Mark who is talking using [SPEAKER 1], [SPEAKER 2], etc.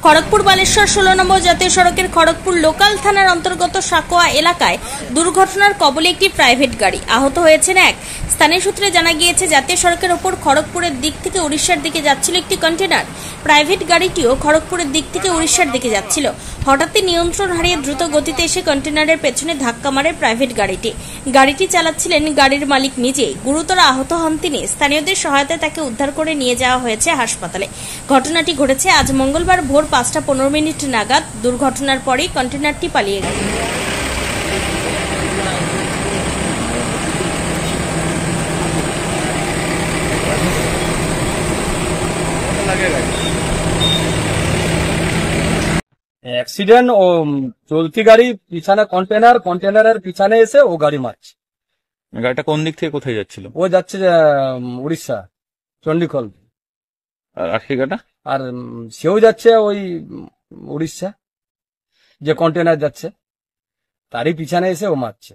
[SPEAKER 1] খড়গপুর বালেশ্বর 16 নম্বর জাতীয় সড়কের খড়গপুর লোকাল থানার অন্তর্গত সাকোয়া এলাকায় দুর্ঘটনার কবলে একটি প্রাইভেট গাড়ি। আহত হয়েছেন এক। স্থানীয় সূত্রে জানা গিয়েছে, জাতীয় সড়কের ওপর খড়গপুরের দিক থেকে উড়িষ্যার দিকে যাচ্ছিল একটি কন্টেনার। প্রাইভেট গাড়িটিও খড়গপুরের দিক থেকে উড়িষ্যার দিকে যাচ্ছিল। হঠাৎই নিয়ন্ত্রণ হারিয়ে দ্রুত গতিতে এসে কন্টেনারের পেছনে ধাক্কা মারে প্রাইভেট গাড়িটি। গাড়িটি চালাচ্ছিলেন গাড়ির মালিক নিজেই। গুরুতর আহত হন তিনি। স্থানীয়দের সহায়তায় তাকে উদ্ধার করে নিয়ে যাওয়া হয়েছে হাসপাতালে। ঘটনাটি ঘটেছে আজ মঙ্গলবার ভোর 5:15 নাগাদ। দুর্ঘটনার পরেই কন্টেনারটি পালিয়ে গেল।
[SPEAKER 2] অ্যাক্সিডেন্ট ও চলতি গাড়ি পিছনে কন্টেনারের পিছনে এসে ও গাড়ি মারছে।
[SPEAKER 3] গাড়িটা কোন দিক থেকে কোথায় যাচ্ছিল?
[SPEAKER 2] ও যাচ্ছে উড়িষ্যা, চণ্ডীখোল।
[SPEAKER 3] আর আশিকাটা?
[SPEAKER 2] আর সেও যাচ্ছে ওই উড়িষ্যা, যে কন্টেনার যাচ্ছে তারই পিছনে এসে ও মারছে।